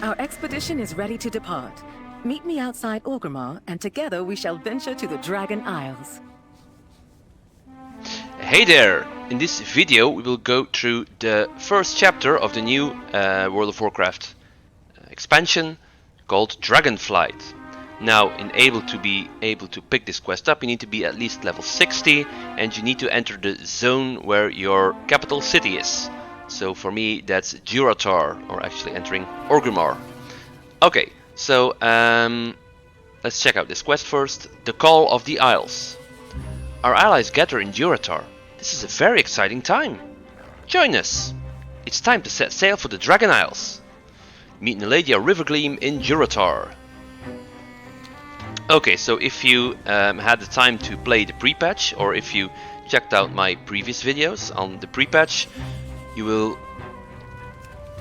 Our expedition is ready to depart. Meet me outside Orgrimmar, and together we shall venture to the Dragon Isles. Hey there! In this video we will go through the first chapter of the new World of Warcraft expansion called Dragonflight. Now, in be able to pick this quest up, you need to be at least level 60 and you need to enter the zone where your capital city is. So for me that's Durotar, or actually entering Orgrimmar. Okay, so let's check out this quest first. The Call of the Isles. Our allies gather in Durotar. This is a very exciting time. Join us. It's time to set sail for the Dragon Isles. Meet Naladia Rivergleam in Durotar. Okay, so if you had the time to play the pre-patch, or if you checked out my previous videos on the pre-patch, you will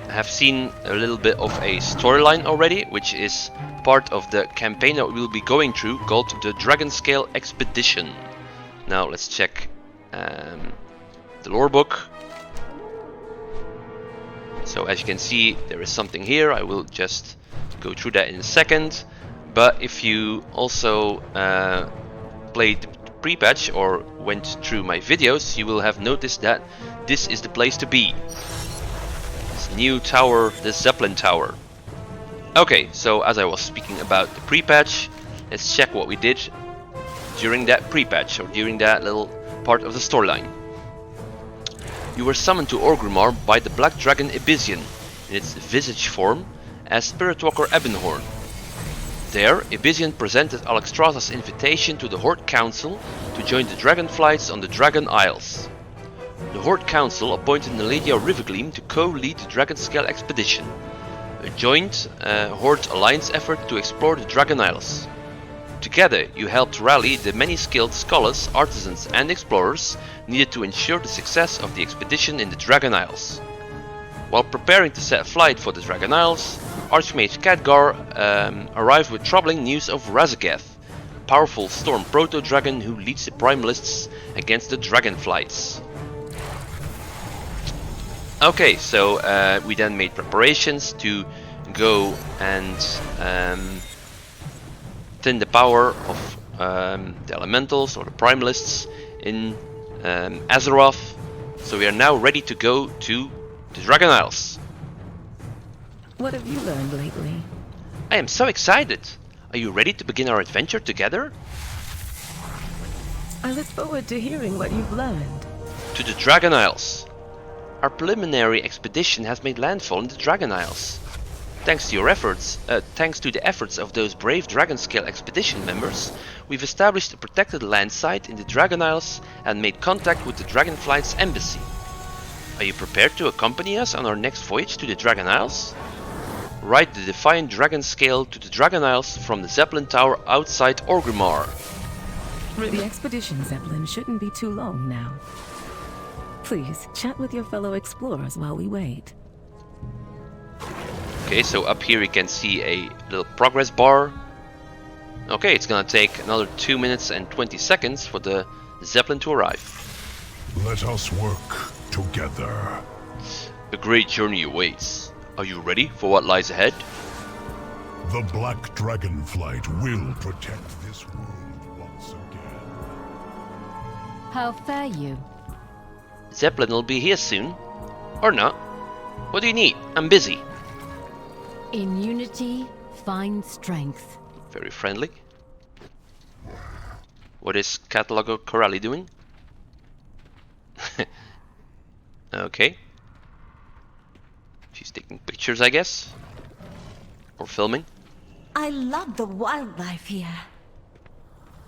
have seen a little bit of a storyline already, which is part of the campaign that we will be going through, called the Dragonscale Expedition. Now let's check the lore book. So as you can see, there is something here. I will just go through that in a second. But if you also played the pre-patch or went through my videos, you will have noticed that this is the place to be. This new tower, the Zeppelin Tower. Okay, so as I was speaking about the pre-patch, let's check what we did during that pre-patch, or during that little part of the storyline. You were summoned to Orgrimmar by the Black Dragon Ebizian in its visage form as Spiritwalker Ebonhorn. There, Ebizian presented Alexstrasza's invitation to the Horde Council to join the Dragonflights on the Dragon Isles. The Horde Council appointed Naladia Rivergleam to co-lead the Dragonscale expedition, a joint Horde alliance effort to explore the Dragon Isles. Together, you helped rally the many skilled scholars, artisans and explorers needed to ensure the success of the expedition in the Dragon Isles. While preparing to set flight for the Dragon Isles, Archmage Khadgar arrived with troubling news of Razageth, powerful storm proto-dragon who leads the primalists against the Dragonflights. Okay, so we then made preparations to go and thin the power of the elementals or the primalists in Azeroth. So we are now ready to go to the Dragon Isles. What have you learned lately? I am so excited! Are you ready to begin our adventure together? I look forward to hearing what you've learned. To the Dragon Isles. Our preliminary expedition has made landfall in the Dragon Isles. Thanks to the efforts of those brave Dragonscale expedition members, we've established a protected land site in the Dragon Isles and made contact with the Dragonflight's embassy. Are you prepared to accompany us on our next voyage to the Dragon Isles? Ride the Defiant Dragonscale to the Dragon Isles from the Zeppelin Tower outside Orgrimmar. The expedition Zeppelin shouldn't be too long now. Please, chat with your fellow explorers while we wait. Okay, so up here you can see a little progress bar. Okay, it's gonna take another 2 minutes and 20 seconds for the Zeppelin to arrive. Let us work together. A great journey awaits. Are you ready for what lies ahead? The Black Dragonflight will protect this world once again. How fare you? Zeppelin will be here soon. Or not. What do you need? I'm busy. In unity, find strength. Very friendly. What is Catalogo Corelli doing? Okay. She's taking pictures, I guess. Or filming. I love the wildlife here.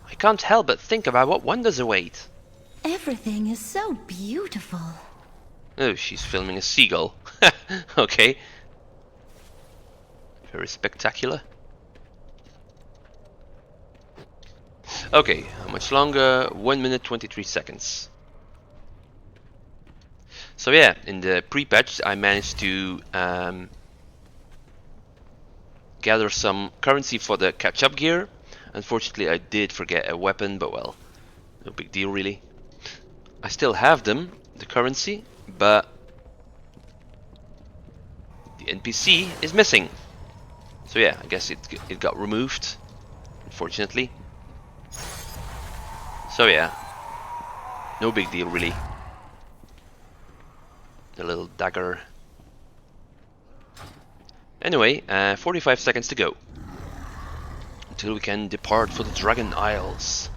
I can't help but think about what wonders await. Everything is so beautiful. Oh, she's filming a seagull. Okay. Very spectacular. Okay, how much longer? 1 minute 23 seconds. So yeah, in the pre-patch I managed to gather some currency for the catch-up gear. Unfortunately I did forget a weapon, but well, no big deal really. I still have them, the currency, but the NPC is missing. So yeah, I guess it got removed, unfortunately. So yeah, no big deal really. The little dagger. Anyway, 45 seconds to go until we can depart for the Dragon Isles.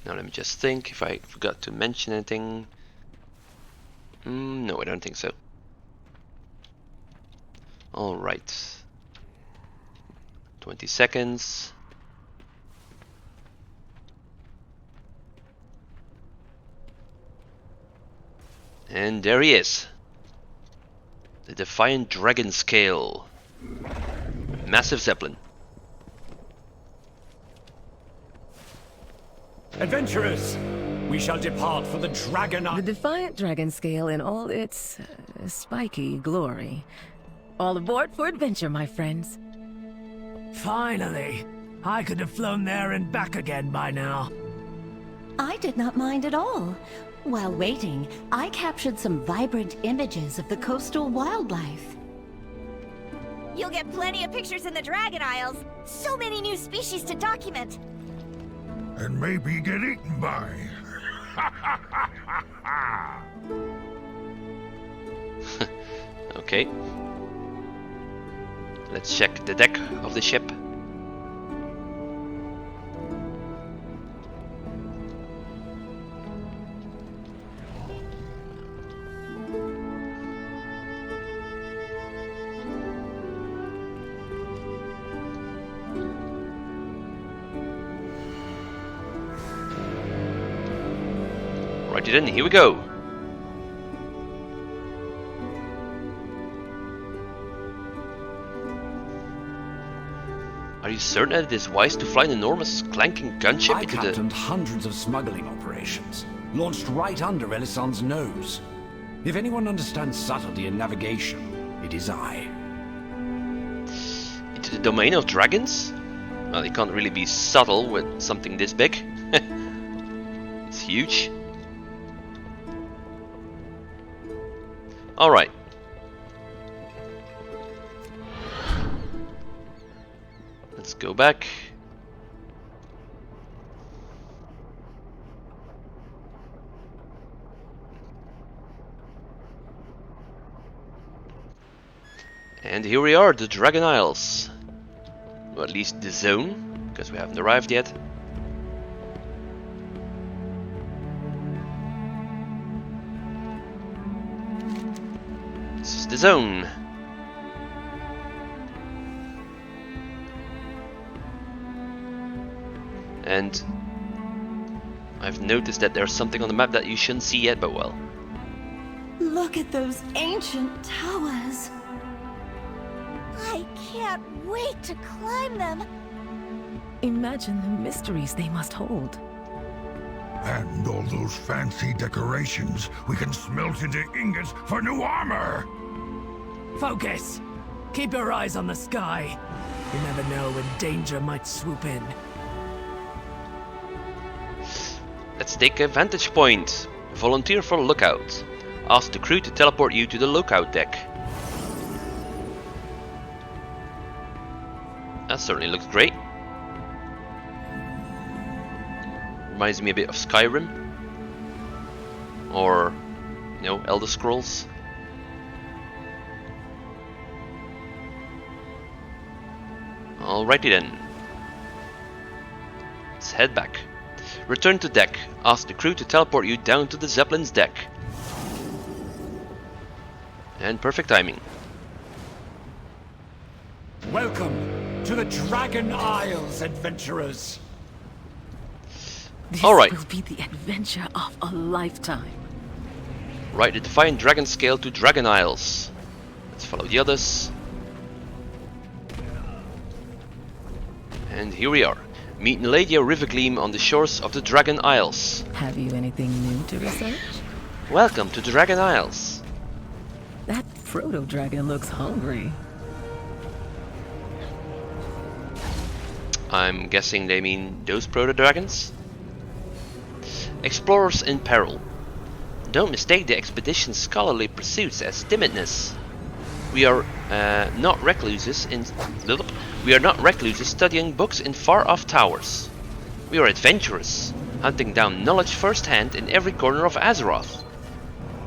Now let me just think if I forgot to mention anything. No, I don't think so. Alright. 20 seconds. And there he is. The Defiant Dragonscale. Massive Zeppelin. Adventurers, we shall depart for the Dragon The Isles. Defiant Dragonscale in all its spiky glory. All aboard for adventure, my friends. Finally! I could have flown there and back again by now. I did not mind at all. While waiting, I captured some vibrant images of the coastal wildlife. You'll get plenty of pictures in the Dragon Isles. So many new species to document. And maybe get eaten by. Okay. Let's check the deck of the ship. Right it in, here we go. Are you certain that it is wise to fly an enormous clanking gunship I into the... captained hundreds of smuggling operations, launched right under Elisand's nose. If anyone understands subtlety in navigation, it is I. Into the domain of dragons? Well, you can't really be subtle with something this big. It's huge. Alright. Let's go back. And here we are, the Dragon Isles. Or at least the zone, because we haven't arrived yet. This is the zone. And I've noticed that there's something on the map that you shouldn't see yet, but well. Look at those ancient towers. I can't wait to climb them. Imagine the mysteries they must hold. And all those fancy decorations we can smelt into ingots for new armor! Focus! Keep your eyes on the sky. You never know when danger might swoop in. Let's take a vantage point. Volunteer for lookout. Ask the crew to teleport you to the lookout deck. That certainly looks great. Reminds me a bit of Skyrim. Or, you know, Elder Scrolls. Alrighty then. Let's head back. Return to deck. Ask the crew to teleport you down to the Zeppelin's deck. And perfect timing. Welcome to the Dragon Isles, adventurers. This Alright. will be the adventure of a lifetime. Ride the Defiant Dragonscale to Dragon Isles. Let's follow the others. And here we are. Meet Naladia Rivergleam on the shores of the Dragon Isles. Have you anything new to research? Welcome to Dragon Isles. That proto-dragon looks hungry. I'm guessing they mean those proto-dragons? Explorers in peril. Don't mistake the expedition's scholarly pursuits as timidness. We are not recluses studying books in far-off towers. We are adventurers, hunting down knowledge firsthand in every corner of Azeroth.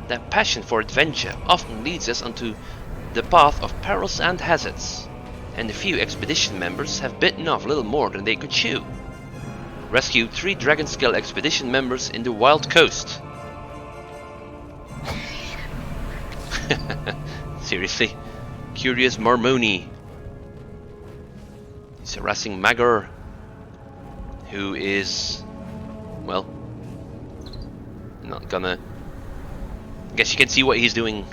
That passion for adventure often leads us onto the path of perils and hazards, and a few expedition members have bitten off little more than they could chew. Rescued 3 Dragonscale expedition members in the Wild Coast. Seriously? Curious Marmoni. He's harassing Magor, who is, well, not gonna... Guess you can see what he's doing.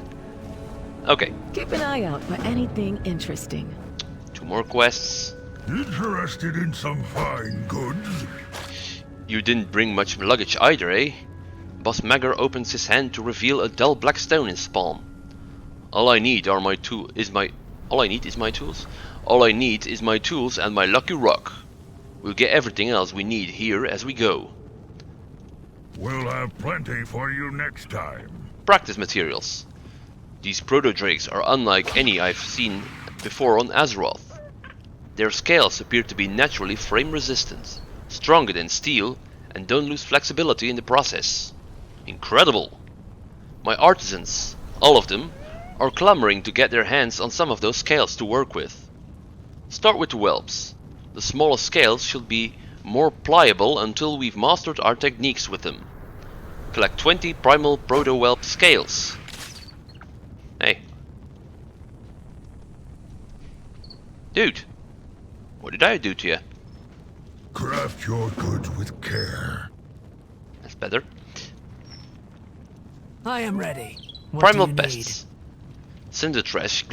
Okay. Keep an eye out for anything interesting. 2 more quests. Interested in some fine goods? You didn't bring much luggage either, eh? Boss Magor opens his hand to reveal a dull black stone in his palm. All I need is my tools. All I need is my tools and my lucky rock. We'll get everything else we need here as we go. We'll have plenty for you next time. Practice materials. These proto-drakes are unlike any I've seen before on Azeroth. Their scales appear to be naturally frame resistant, stronger than steel, and don't lose flexibility in the process. Incredible! My artisans, all of them, are clamoring to get their hands on some of those scales to work with. Start with the whelps. The smaller scales should be more pliable until we've mastered our techniques with them. Collect 20 primal proto-whelp scales. Hey. Dude, what did I do to you? Craft your goods with care. That's better. I am ready. What Primal do you need? pests. Cindertrash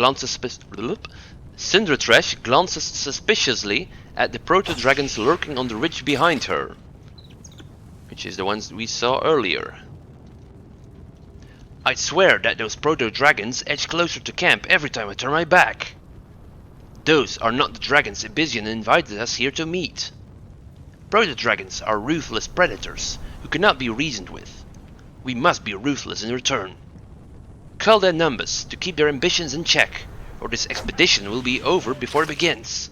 glances suspiciously at the proto-dragons lurking on the ridge behind her, which is the ones we saw earlier. I'd swear that those proto-dragons edge closer to camp every time I turn my back. Those are not the dragons Abyssian invited us here to meet. Proto-dragons are ruthless predators who cannot be reasoned with. We must be ruthless in return. Cull their numbers to keep their ambitions in check, or this expedition will be over before it begins.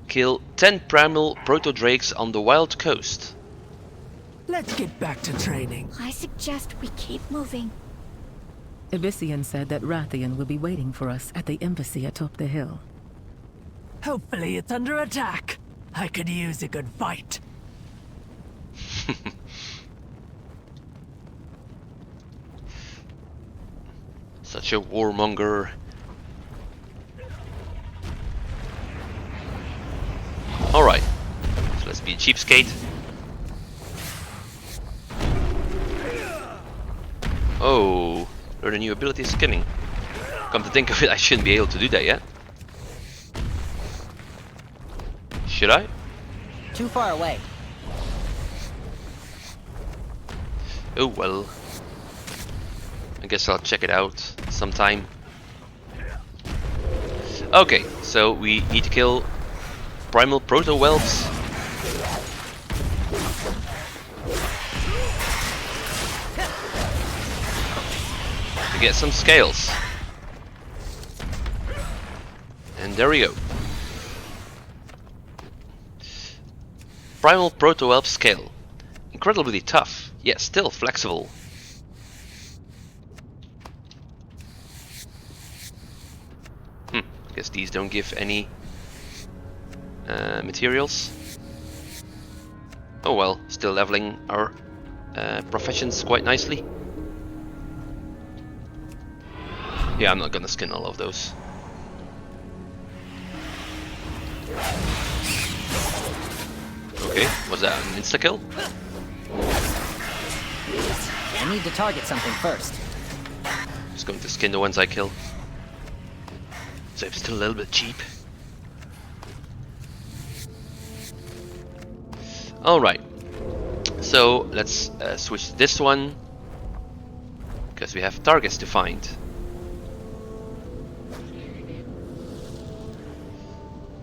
Kill 10 primal proto-drakes on the wild coast. Let's get back to training. I suggest we keep moving. Abyssian said that Rathian will be waiting for us at the embassy atop the hill. Hopefully it's under attack. I could use a good fight. Such a warmonger. Alright, so let's be a cheapskate. Oh, learn a new ability, skinning. Come to think of it, I shouldn't be able to do that yet. Should I? Too far away. Oh well. I guess I'll check it out sometime. Okay, so we need to kill primal proto-whelps. To get some scales. And there we go. Primal proto-whelp scale. Incredibly tough, yet still flexible. Guess these don't give any materials. Oh well, still leveling our professions quite nicely. Yeah, I'm not gonna skin all of those. Okay, was that an insta-kill? I need to target something first. Just going to skin the ones I kill. So I'm still a little bit cheap. Alright, so let's switch to this one, because we have targets to find.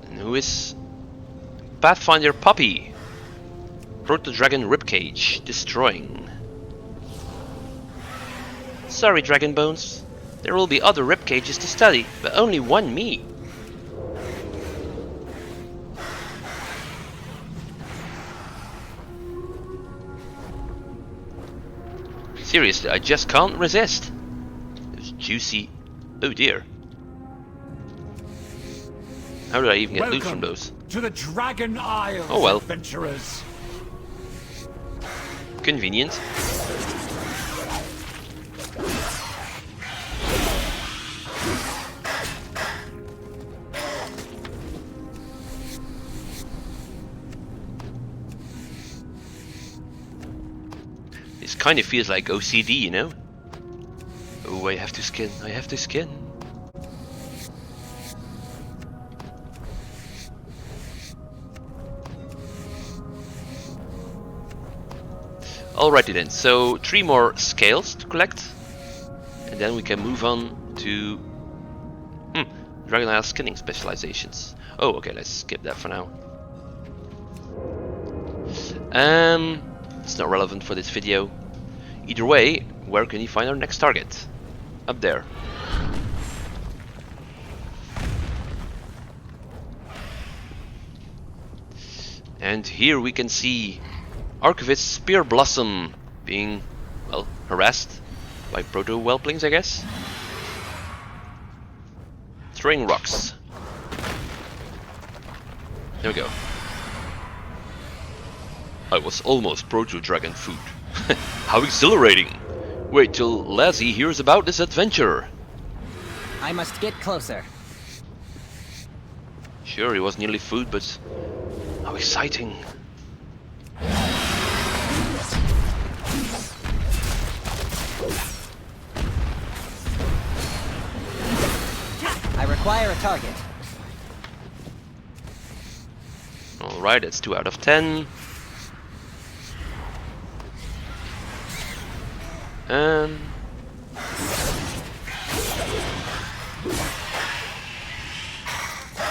And who is Pathfinder Puppy? Proto-Dragon Ribcage, destroying. Sorry, Dragon Bones. There will be other ribcages to study, but only one me. Seriously, I just can't resist. Those juicy... Oh dear. How did I even get loot from those? To the Dragon Isles, oh well. adventurers. Convenient. This kind of feels like OCD, you know? Oh, I have to skin, I have to skin. Alrighty then, so 3 more scales to collect. And then we can move on to Dragon Isle skinning specializations. Oh, okay, let's skip that for now. It's not relevant for this video. Either way, where can you find our next target? Up there. And here we can see Archivist Spear Blossom being, well, harassed by proto-whelplings, I guess. Throwing rocks. There we go. I was almost proto-dragon food. How exhilarating! Wait till Lassie hears about this adventure. I must get closer. Sure, he was nearly food, but how exciting. I require a target. Alright, that's 2 out of 10.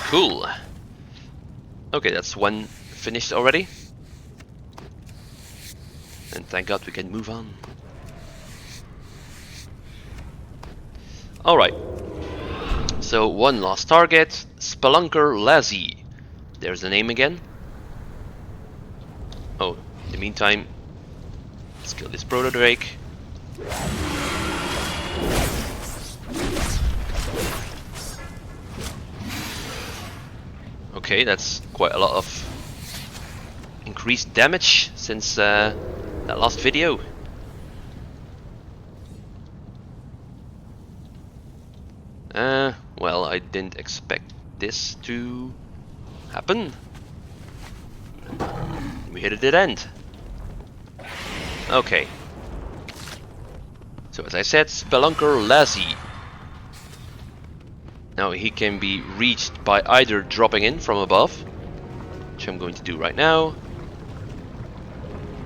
Cool. Okay, that's one finished already. And thank God we can move on. Alright. So, one last target. Spelunker Lassie. There's the name again. Oh, in the meantime, let's kill this Proto-Drake. Okay, that's quite a lot of increased damage since that last video. Well, I didn't expect this to happen. We hit a dead end. Okay. So as I said, Spelunker Lassie. Now he can be reached by either dropping in from above, which I'm going to do right now,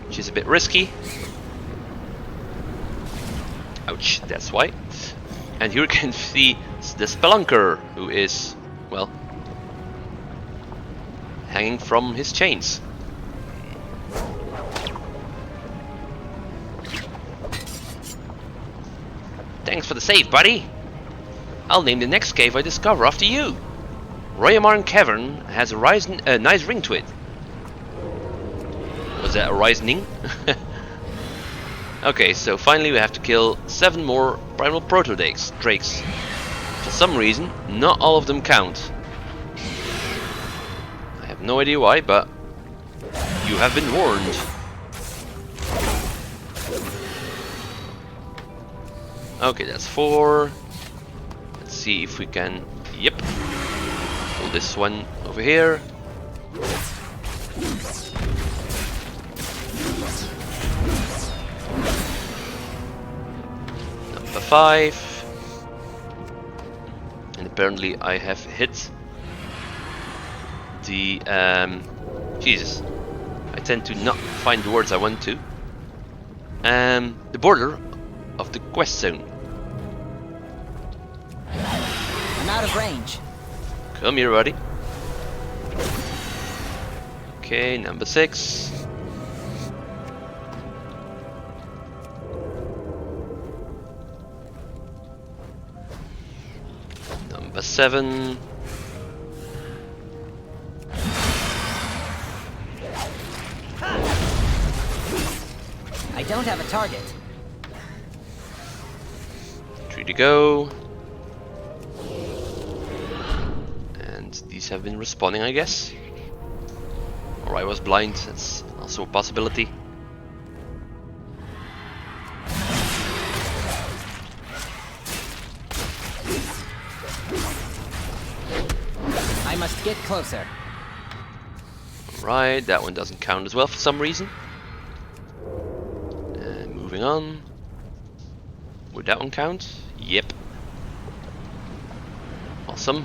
which is a bit risky. Ouch, that's why. And here you can see the Spelunker, who is, well, hanging from his chains. Thanks for the save, buddy. I'll name the next cave I discover after you. Royamarn Cavern has a nice ring to it. Was that a rising? Okay, so finally we have to kill 7 more primal proto-drakes. For some reason, not all of them count. I have no idea why, but you have been warned. Okay, that's 4. Let's see if we can... Yep. Pull this one over here. Number 5. And apparently I have hit the... Jesus. I tend to not find the words I want to. The border of the quest zone. I'm out of range. Come here, buddy. Okay, number 6. Number 7. I don't have a target. 3 to go. These have been respawning, I guess. Or I was blind, that's also a possibility. I must get closer. Right, that one doesn't count as well for some reason. Moving on. Would that one count? Yep. Awesome.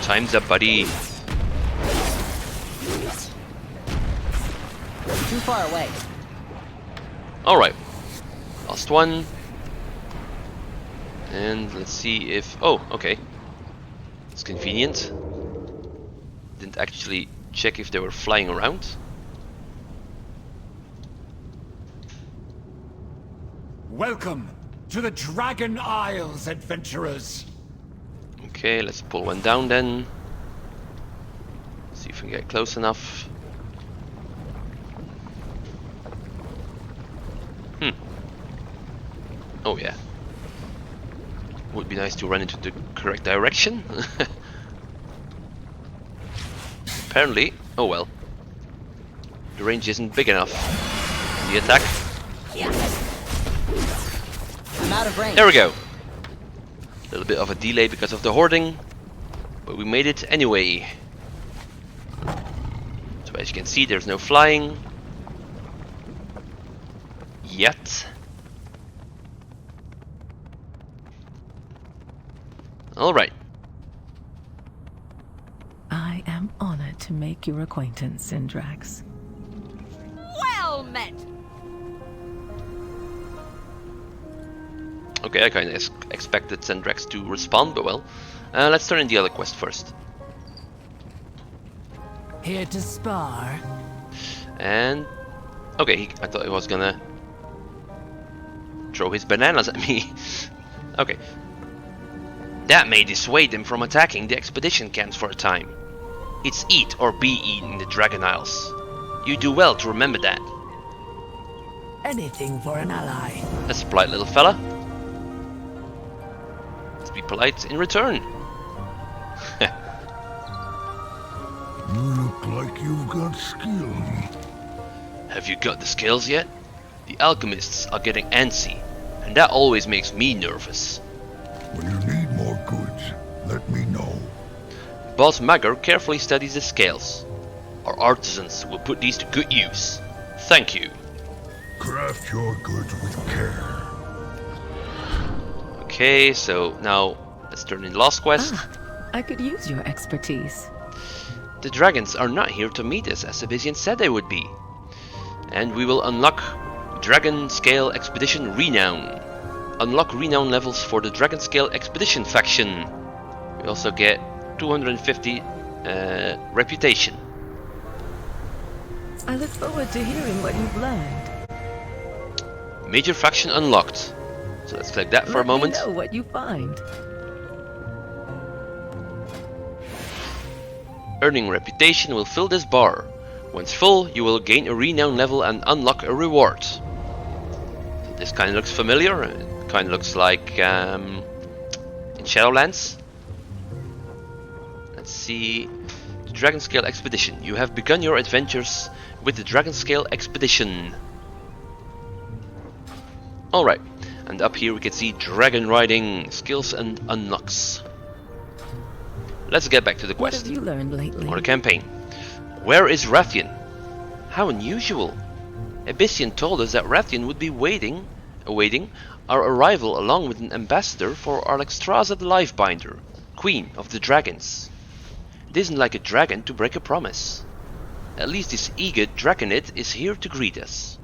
Time's up, buddy. Too far away. Alright. Last one. And let's see if... Oh, okay. It's convenient. Didn't actually check if they were flying around. Welcome to the Dragon Isles, adventurers. Okay, let's pull one down then. See if we can get close enough. Oh yeah. Would be nice to run into the correct direction. Apparently, oh well. The range isn't big enough. The attack. I'm out of range. There we go. A little bit of a delay because of the hoarding, but we made it anyway. So as you can see, there's no flying yet. Alright. I am honored to make your acquaintance, Syndrax. Well met! Okay, I kind of expected Sendrax to respond, but well. Let's turn in the other quest first. Here to spar. And... okay, I thought he was gonna throw his bananas at me. Okay. That may dissuade them from attacking the expedition camps for a time. It's eat or be eaten in the Dragon Isles. You do well to remember that. Anything for an ally. That's a polite little fella. Let's be polite in return. You look like you've got skill. Have you got the skills yet? The alchemists are getting antsy, and that always makes me nervous. When you need more goods, let me know. Boss Magger carefully studies the scales. Our artisans will put these to good use. Thank you. Craft your goods with care. Okay, so now let's turn in the last quest. I could use your expertise. The dragons are not here to meet us as Sebastian said they would be. And we will unlock Dragonscale Expedition Renown. Unlock renown levels for the Dragonscale Expedition faction. We also get 250 reputation. I look forward to hearing what you've learned. Major faction unlocked. So let's click that for a moment. Let me know what you find. Earning reputation will fill this bar. Once full, you will gain a renown level and unlock a reward. So this kind of looks familiar. It kind of looks like in Shadowlands. Let's see. The Dragonscale Expedition. You have begun your adventures with the Dragonscale Expedition. Alright, and up here we can see dragon riding, skills and unlocks. Let's get back to the quest. What have you learned lately? Or the campaign. Where is Rathian? How unusual. Abyssian told us that Rathian would be awaiting our arrival along with an ambassador for Alexstrasza the Lifebinder, Queen of the Dragons. It isn't like a dragon to break a promise. At least this eager dragonid is here to greet us.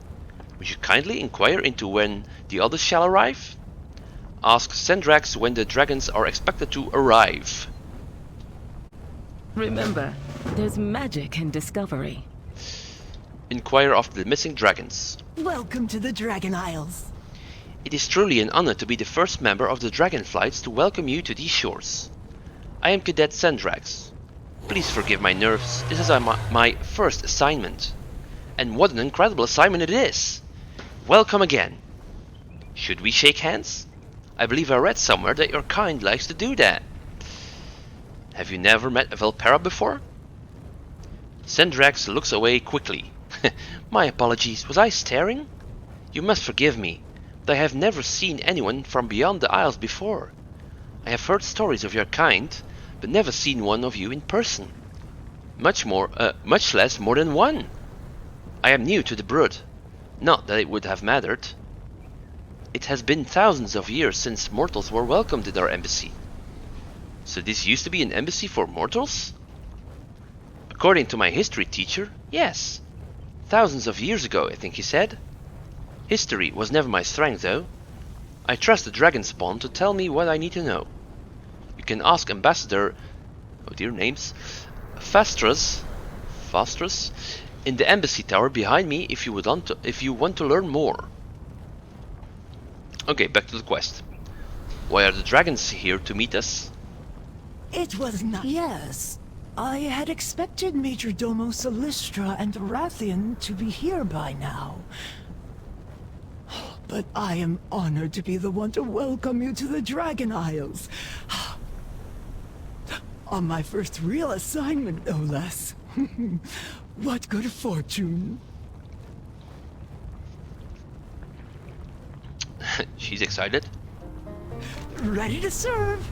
Would you kindly inquire into when the others shall arrive? Ask Sendrax when the dragons are expected to arrive. Remember, there's magic in discovery. Inquire after the missing dragons. Welcome to the Dragon Isles. It is truly an honor to be the first member of the Dragonflights to welcome you to these shores. I am Cadet Sendrax. Please forgive my nerves, this is my first assignment. And what an incredible assignment it is! Welcome again. Should we shake hands? I believe I read somewhere that your kind likes to do that. Have you never met a Velpera before? Sendrax looks away quickly. My apologies, was I staring? You must forgive me, but I have never seen anyone from beyond the Isles before. I have heard stories of your kind, but never seen one of you in person. Much less more than one. I am new to the Brood. Not that it would have mattered. It has been thousands of years since mortals were welcomed at our embassy. So this used to be an embassy for mortals? According to my history teacher, yes. Thousands of years ago, I think he said. History was never my strength, though. I trust the dragon spawn to tell me what I need to know. You can ask Ambassador... oh dear names... Fastrus in the embassy tower behind me if you want to learn more. Okay, back to the quest. Why are the dragons here to meet us? It was not. Yes. I had expected Major Domo Silistra and Rathian to be here by now. But I am honored to be the one to welcome you to the Dragon Isles. On my first real assignment, no less. What good fortune. She's excited. Ready to serve.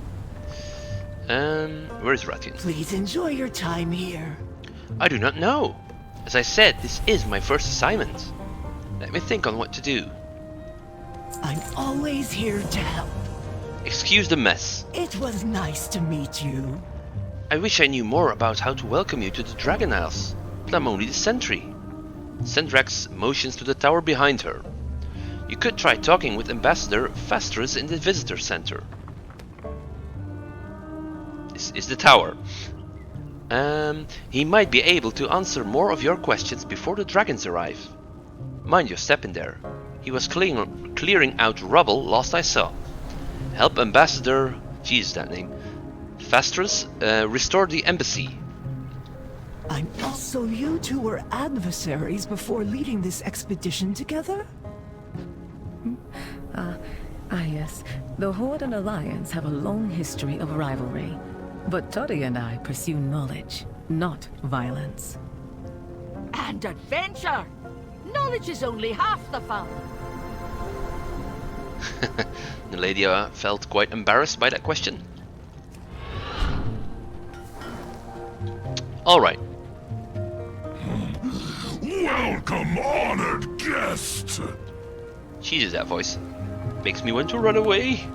Where is Rathian? Please enjoy your time here. I do not know. As I said, this is my first assignment. Let me think on what to do. I'm always here to help. Excuse the mess. It was nice to meet you. I wish I knew more about how to welcome you to the Dragon Isles, but I'm only the sentry. Sendrax motions to the tower behind her. You could try talking with Ambassador Fastrus in the Visitor Center. This is the tower. He might be able to answer more of your questions before the dragons arrive. Mind your step in there. He was clearing out rubble last I saw. Help Ambassador... Jesus, that name. Fastrus restore the embassy. So you two were adversaries before leading this expedition together? Yes. The Horde and Alliance have a long history of rivalry. But Toddy and I pursue knowledge, not violence. And adventure! Knowledge is only half the fun. The lady felt quite embarrassed by that question. Alright. Welcome, honored guest! Jesus, that voice. Makes me want to run away.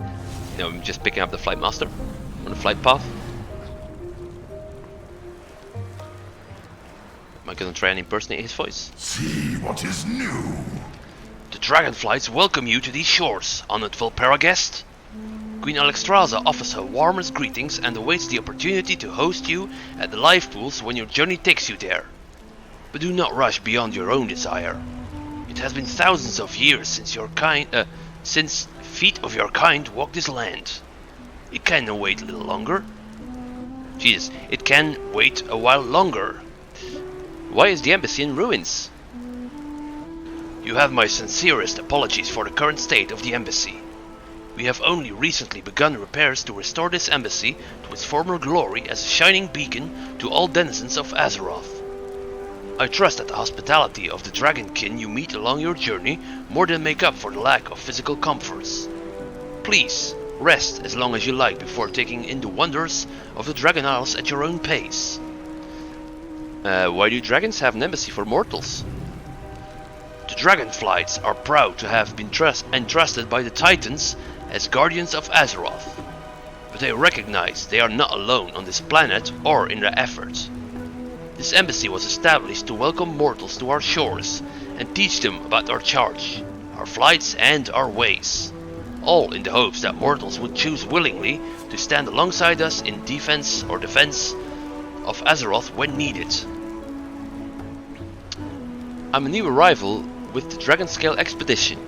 No, I'm just picking up the flight master on the flight path. Am I gonna try and impersonate his voice? See what is new. The Dragonflights welcome you to these shores, honored Volpera guest. Queen Alexstrasza offers her warmest greetings and awaits the opportunity to host you at the life pools when your journey takes you there. But do not rush beyond your own desire. It has been thousands of years since feet of your kind walked this land. It can wait a little longer. Jesus, it can wait a while longer. Why is the embassy in ruins? You have my sincerest apologies for the current state of the embassy. We have only recently begun repairs to restore this embassy to its former glory as a shining beacon to all denizens of Azeroth. I trust that the hospitality of the dragonkin you meet along your journey more than make up for the lack of physical comforts. Please, rest as long as you like before taking in the wonders of the Dragon Isles at your own pace. Why do dragons have an embassy for mortals? The Dragonflights are proud to have been entrusted by the Titans as guardians of Azeroth, but they recognize they are not alone on this planet or in their efforts. This embassy was established to welcome mortals to our shores and teach them about our charge, our flights and our ways, all in the hopes that mortals would choose willingly to stand alongside us in defense of Azeroth when needed. I'm a new arrival with the Dragonscale expedition.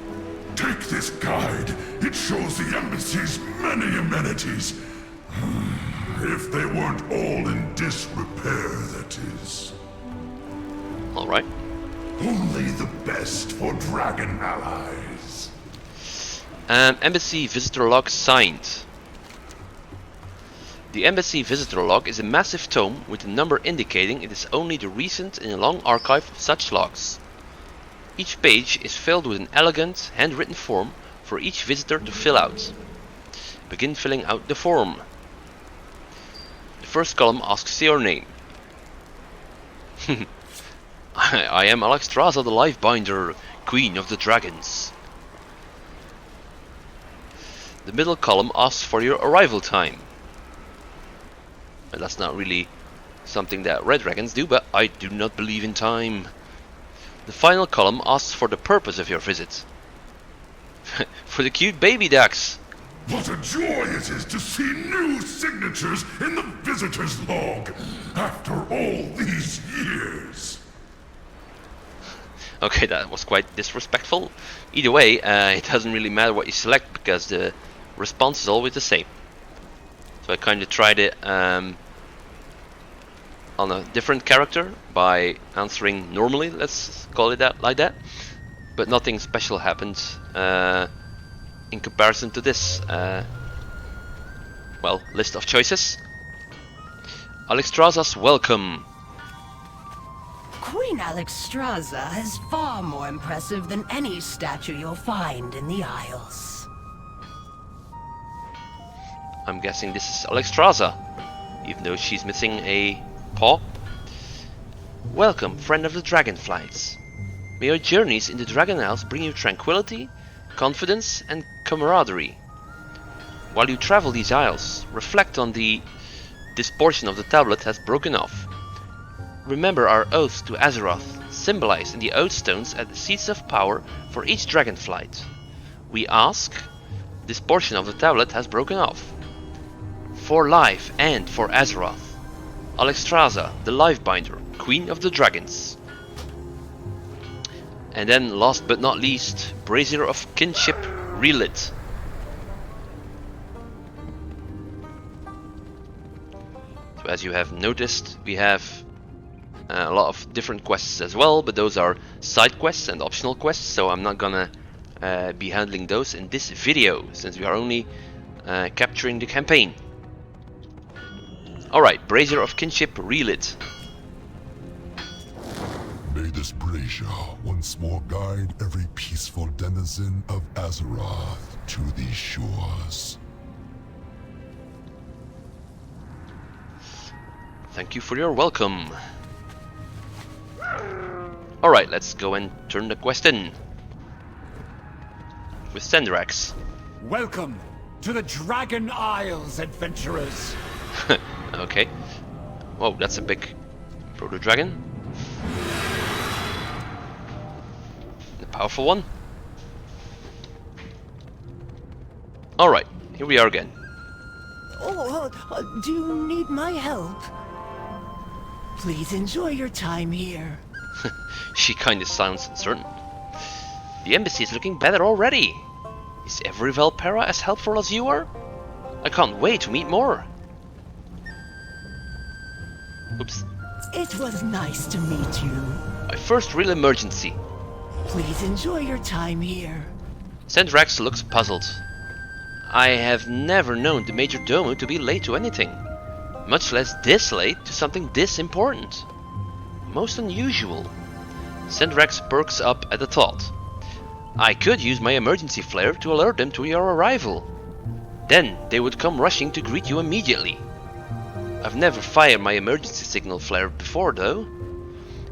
Take this guide. It shows the embassy's many amenities. If they weren't all in disrepair, that is. Alright. Only the best for dragon allies. Embassy visitor log signed. The embassy visitor log is a massive tome with a number indicating it is only the recent in a long archive of such logs. Each page is filled with an elegant, handwritten form for each visitor to fill out. Begin filling out the form. The first column asks your name. I am Alexstrasza the Lifebinder, Queen of the Dragons. The middle column asks for your arrival time. That's not really something that red dragons do, but I do not believe in time. The final column asks for the purpose of your visit. For the cute baby ducks. What a joy it is to see new signatures in the visitor's log after all these years. Okay, that was quite disrespectful. Either way, it doesn't really matter what you select because the response is always the same. So I kind of tried it on a different character by answering normally, let's call it that, like that. But nothing special happened in comparison to this well, list of choices. Alexstrasza's welcome. Queen Alexstrasza is far more impressive than any statue you'll find in the Isles. I'm guessing this is Alexstrasza, even though she's missing a paw. Welcome, friend of the Dragonflights. May your journeys in the Dragon Isles bring you tranquility, confidence and camaraderie. While you travel these isles, reflect on this portion of the tablet has broken off. Remember our oaths to Azeroth, symbolized in the oath stones at the seats of power for each Dragonflight. we ask, this portion of the tablet has broken off. For life and for Azeroth. Alexstrasza, the Livebinder, Queen of the Dragons. And then, last but not least, Brazier of Kinship relit. So as you have noticed, we have a lot of different quests as well, but those are side quests and optional quests, so I'm not gonna be handling those in this video, since we are only capturing the campaign. Alright, Brazier of Kinship relit. May this brazier once more guide every peaceful denizen of Azeroth to these shores. Thank you for your welcome. Alright, let's go and turn the quest in. With Sendrax. Welcome to the Dragon Isles, adventurers. Okay. Whoa, that's a big proto-dragon. The powerful one. Alright, here we are again. Oh, do you need my help? Please enjoy your time here. She kinda sounds uncertain. The embassy is looking better already. Is every Valpera as helpful as you are? I can't wait to meet more. Oops. It was nice to meet you. My first real emergency. Please enjoy your time here. Sendrax looks puzzled. I have never known the Major Domo to be late to anything. Much less this late to something this important. Most unusual. Sendrax perks up at the thought. I could use my emergency flare to alert them to your arrival. Then they would come rushing to greet you immediately. I've never fired my emergency signal flare before though.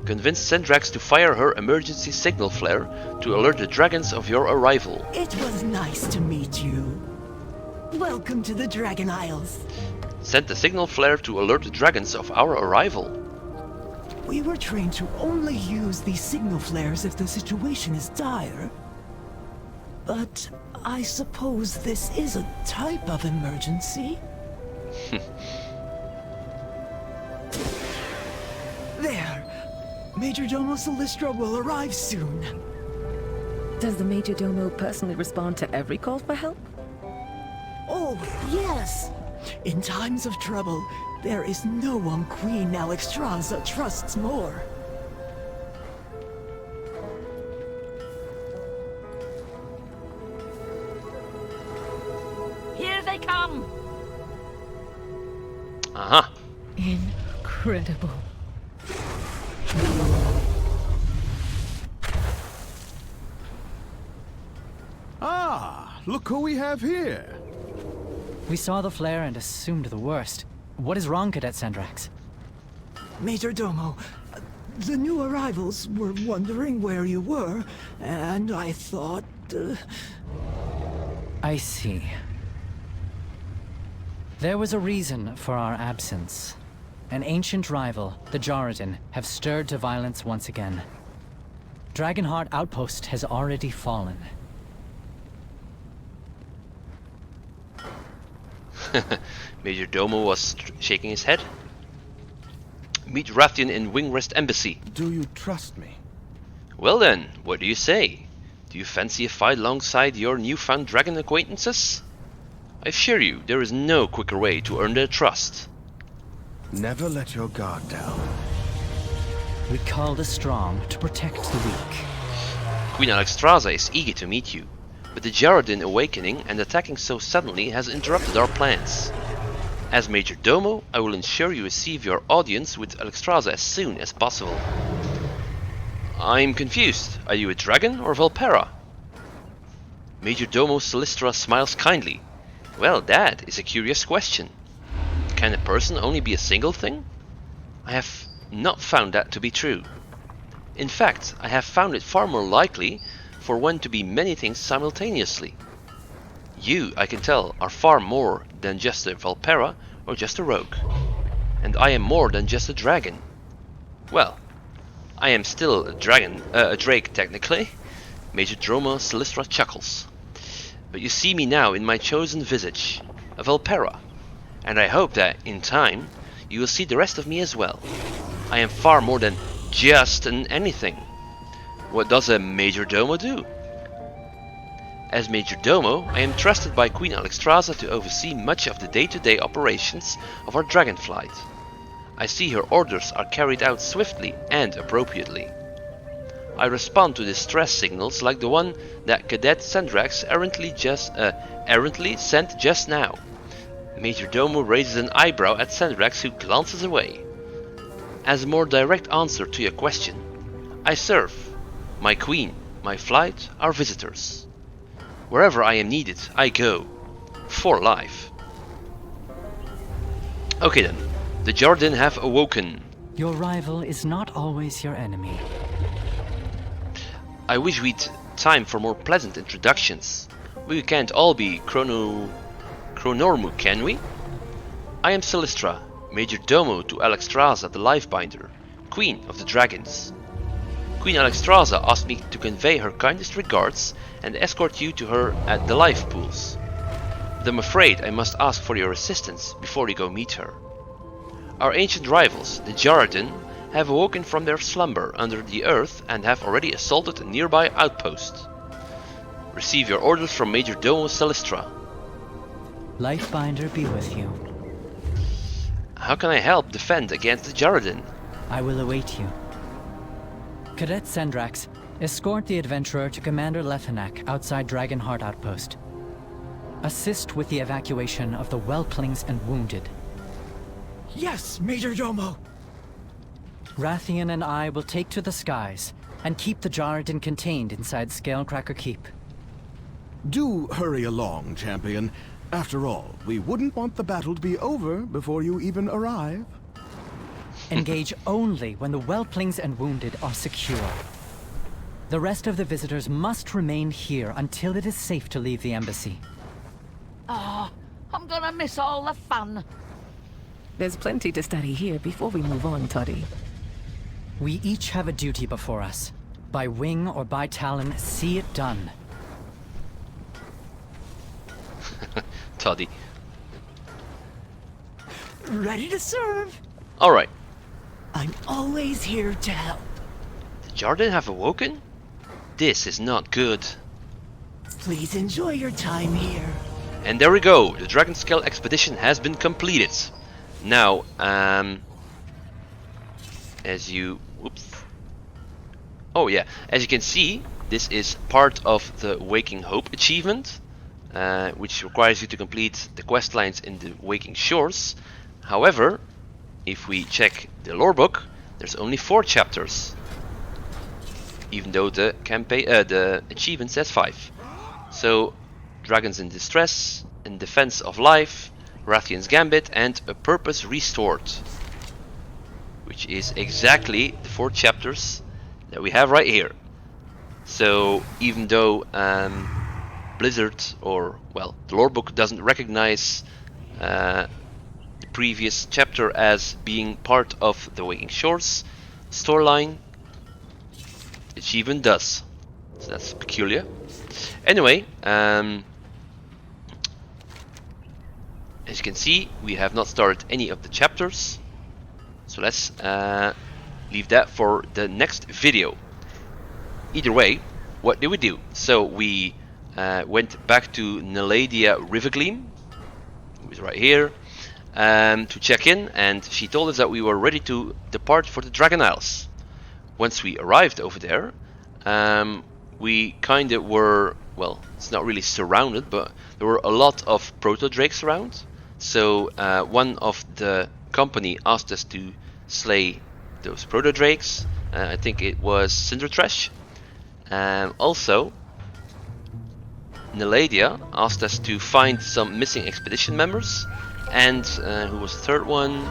Convince Sendrax to fire her emergency signal flare to alert the dragons of your arrival. It was nice to meet you. Welcome to the Dragon Isles. Send the signal flare to alert the dragons of our arrival. We were trained to only use these signal flares if the situation is dire. But I suppose this is a type of emergency. There. Major Domo Solistra will arrive soon. Does the Major Domo personally respond to every call for help? Oh, yes. In times of trouble, there is no one Queen Alexstrasza trusts more. Here they come! Uh-huh. Incredible. Ah, look who we have here. We saw the flare and assumed the worst. What is wrong, Cadet Sendrax? Major Domo, the new arrivals were wondering where you were, and I thought... I see. There was a reason for our absence. An ancient rival, the Jordan, have stirred to violence once again. Dragonheart Outpost has already fallen. Major Domo was shaking his head. Meet Rathian in Wingrest Embassy. Do you trust me? Well then, what do you say? Do you fancy a fight alongside your newfound dragon acquaintances? I assure you, there is no quicker way to earn their trust. Never let your guard down. We call the strong to protect the weak. Queen Alexstrasza is eager to meet you, but the Jaredin awakening and attacking so suddenly has interrupted our plans. As Major Domo, I will ensure you receive your audience with Alexstrasza as soon as possible. I'm confused. Are you a dragon or Valpera? Major Domo Solistra smiles kindly. Well, that is a curious question. Can a person only be a single thing? I have not found that to be true. In fact, I have found it far more likely for one to be many things simultaneously. You, I can tell, are far more than just a Valpera or just a rogue. And I am more than just a dragon. Well, I am still a dragon, a drake technically. Major Domo Solistra chuckles. but you see me now in my chosen visage, of Elpera, and I hope that, in time, you will see the rest of me as well. I am far more than just an anything. What does a Majordomo do? As Majordomo, I am trusted by Queen Alexstrasza to oversee much of the day-to-day operations of our Dragonflight. I see her orders are carried out swiftly and appropriately. I respond to distress signals like the one that Cadet Sendrax errantly sent just now. Majordomo raises an eyebrow at Sendrax, who glances away. As a more direct answer to your question, I serve my queen, my flight, our visitors. Wherever I am needed, I go. For life. Okay then. The Jarden have awoken. Your rival is not always your enemy. I wish we'd time for more pleasant introductions. We can't all be Chronormu, can we? I am Celestra, Majordomo to Alexstrasza the Lifebinder, Queen of the Dragons. Queen Alexstrasza asked me to convey her kindest regards and escort you to her at the life pools. But I'm afraid I must ask for your assistance before you go meet her. Our ancient rivals, the Jarden, have awoken from their slumber under the earth and have already assaulted a nearby outpost. Receive your orders from Majordomo Celestra. Lifebinder be with you. How can I help defend against the Jarden? I will await you. Cadet Sendrax, escort the adventurer to Commander Lethanak outside Dragonheart Outpost. Assist with the evacuation of the whelplings and wounded. Yes, Majordomo! Rathian and I will take to the skies and keep the Jarden contained inside Scalecracker Keep. Do hurry along, champion. After all, we wouldn't want the battle to be over before you even arrive. Engage only when the whelplings and wounded are secure. The rest of the visitors must remain here until it is safe to leave the embassy. Oh, I'm gonna miss all the fun. There's plenty to study here before we move on, Toddy. We each have a duty before us. By wing or by talon, see it done. Toddy. Ready to serve? Alright. I'm always here to help. The Jarden have awoken? This is not good. Please enjoy your time here. And there we go. The Dragonscale expedition has been completed. Now, as you can see, this is part of the Waking Hope achievement, which requires you to complete the quest lines in the Waking Shores. However, if we check the lore book, there's only 4 chapters, even though the campaign, the achievement says 5. So, Dragons in Distress, In Defense of Life, Rathian's Gambit, and A Purpose Restored, which is exactly the 4 chapters that we have right here. So, even though Blizzard, or well, the lore book doesn't recognize the previous chapter as being part of the Waking Shores storyline, the achievement does. So that's peculiar. Anyway, as you can see, we have not started any of the chapters, so let's leave that for the next video. Either way, what did we do? So we went back to Neladia Rivergleam, who is right here, to check in, and she told us that we were ready to depart for the Dragon Isles. Once we arrived over there, we kind of were, well, it's not really surrounded, but there were a lot of proto-drakes around. So one of the company asked us to slay those proto-drakes. I think it was Cindertrash. Also, Neladia asked us to find some missing expedition members. And who was the third one?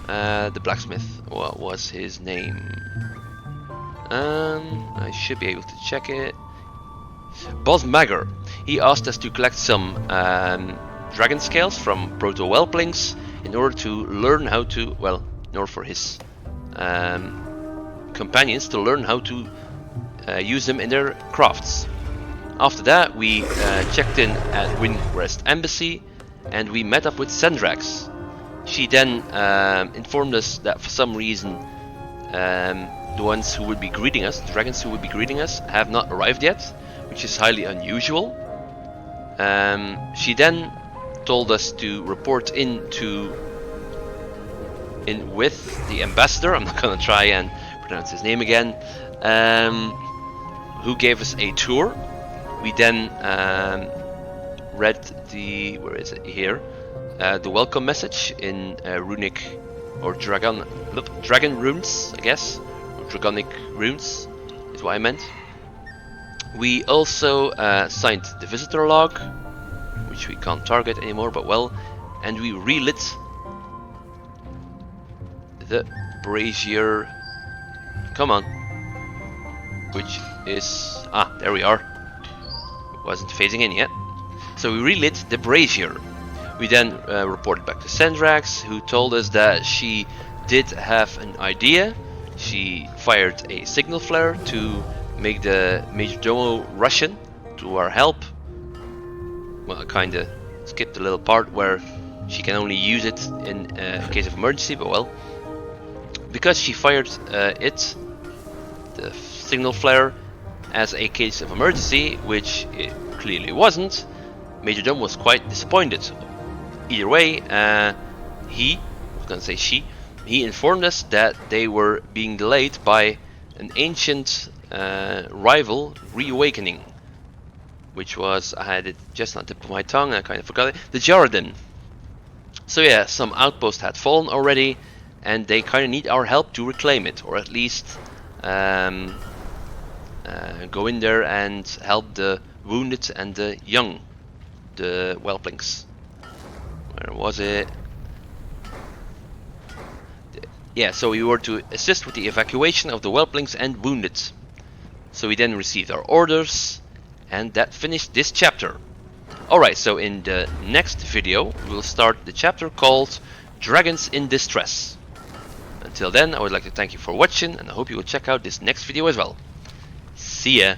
The blacksmith. What was his name? I should be able to check it. Boss Magger. He asked us to collect some dragon scales from proto whelplings in order to learn how to, well, in order for his companions to learn how to use them in their crafts. After that, we checked in at Windrest Embassy, and we met up with Sendrax. She then informed us that for some reason the ones who would be greeting us, the dragons who would be greeting us, have not arrived yet, which is highly unusual. She then told us to report in with the ambassador. I'm not gonna try and pronounce his name again. Who gave us a tour. We then read the, where is it here? The welcome message in runic or dragon runes, I guess, or dragonic runes is what I meant. We also signed the visitor log, which we can't target anymore, but well, and we relit the brazier. Come on, which is there we are. Wasn't phasing in yet. So we relit the brazier. We then reported back to Sendrax, who told us that she did have an idea. She fired a signal flare to make the Majordomo Russian to our help. Well, I kinda skipped a little part where she can only use it in case of emergency, but well. Because she fired the signal flare, as a case of emergency, which it clearly wasn't, Majordomo was quite disappointed. Either way, he informed us that they were being delayed by an ancient rival reawakening, which was, I had it just on the tip of my tongue, I kind of forgot it, the Jordan. So yeah, some outpost had fallen already, and they kind of need our help to reclaim it, or at least go in there and help the wounded and the young, the whelplings. Where was it? Yeah, so we were to assist with the evacuation of the whelplings and wounded. So we then received our orders, and that finished this chapter. Alright, so in the next video we'll start the chapter called Dragons in Distress. Until then, I would like to thank you for watching, and I hope you will check out this next video as well. See ya!